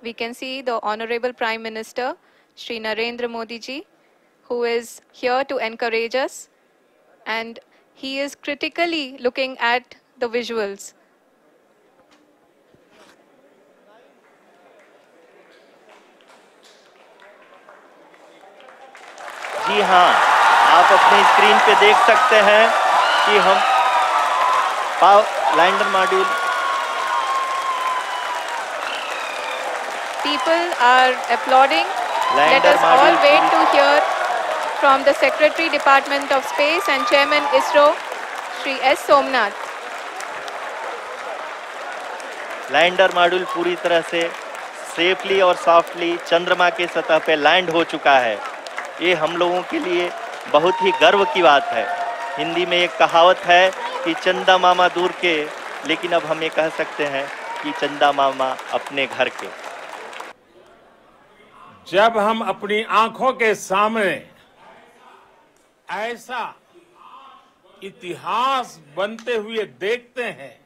we can see the Honorable Prime Minister, Shri Narendra Modi ji, who is here to encourage us, and he is critically looking at the visuals. जी हाँ, आप अपनी screen पे देख सकते हैं कि हम lander module People are applauding. Let us all wait to hear from the Secretary Department of Space and Chairman ISRO, Shri S. Somnath. Lander module पूरी तरह से सेफली और सॉफ्टली चंद्रमा के सतह पे लैंड हो चुका है। ये हम लोगों के लिए बहुत ही गर्व की बात है। हिंदी में एक कहावत है कि चंदा मामा दूर के, लेकिन अब हम ये कह सकते हैं कि चंदा मामा अपने घर के। जब हम अपनी आंखों के सामने ऐसा इतिहास बनते हुए देखते हैं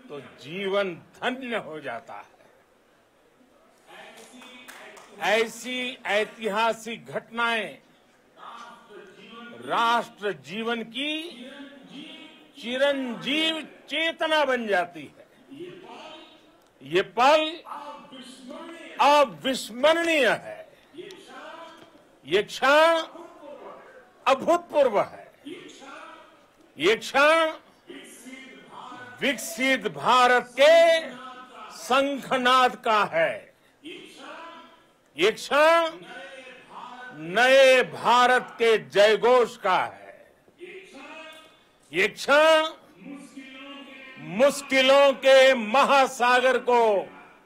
तो जीवन धन्य हो जाता है। ऐसी ऐतिहासिक घटनाएं राष्ट्र जीवन की चिरंजीव चेतना बन जाती है। ये पल अविस्मरणीय है। ये क्षण अभूतपूर्व है। ये क्षण विकसित भारत के शंखनाद का है। ये क्षण नए भारत के जयघोष का है। ये क्षण मुश्किलों के महासागर को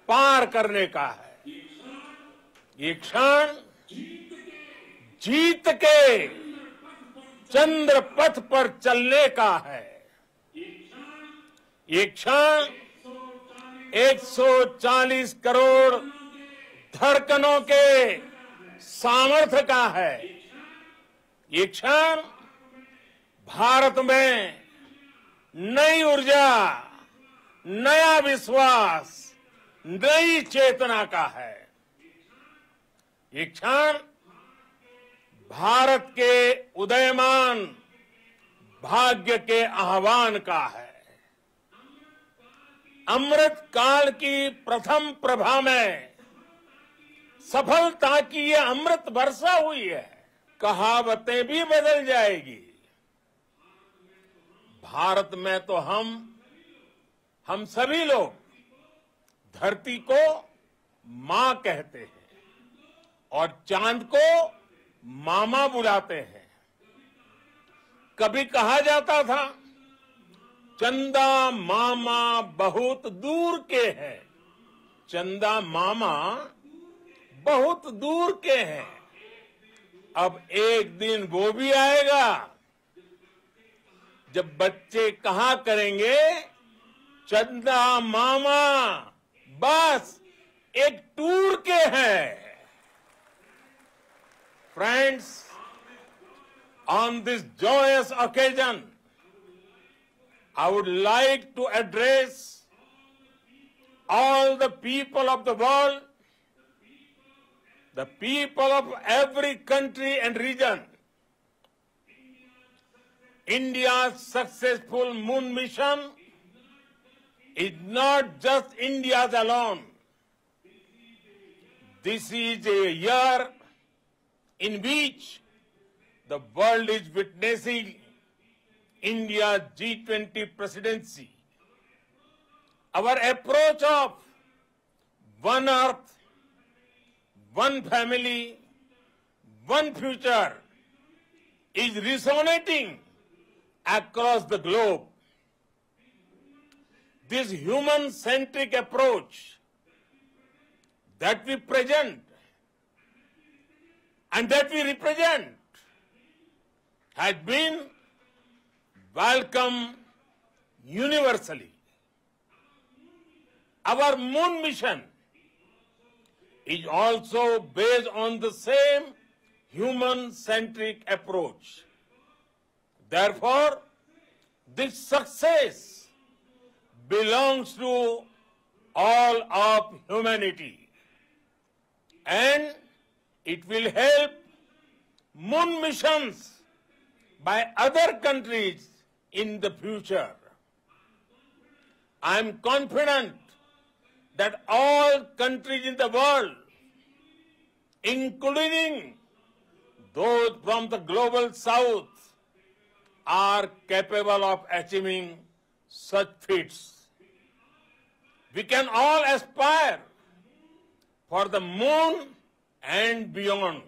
पार करने का है। ये क्षण जीत के चंद्र पथ पर चलने का है। ये क्षण 140 करोड़ धड़कनों के सामर्थ्य का है। ये क्षण भारत में नई ऊर्जा, नया विश्वास, नई चेतना का है। ये क्षण भारत के उदयमान भाग्य के आह्वान का है। अमृत काल की प्रथम प्रभा में सफलता की ये अमृत वर्षा हुई है। कहावतें भी बदल जाएगी। भारत में तो हम सभी लोग धरती को मां कहते हैं और चांद को मामा बुलाते हैं। कभी कहा जाता था चंदा मामा बहुत दूर के हैं। चंदा मामा बहुत दूर के हैं। अब एक दिन वो भी आएगा जब बच्चे कहा करेंगे चंदा मामा बस एक टूर के हैं। Friends, on this joyous occasion, I would like to address all the people of the world, the people of every country and region. India's successful moon mission is not just India's alone. This is a year in which the world is witnessing India's G20 presidency. Our approach of one earth, one family, one future is resonating across the globe. This human-centric approach that we present and that we represent has been welcomed universally. Our moon mission is also based on the same human-centric approach. Therefore, this success belongs to all of humanity. And it will help moon missions by other countries in the future. I am confident that all countries in the world, including those from the global south, are capable of achieving such feats. We can all aspire for the moon and beyond.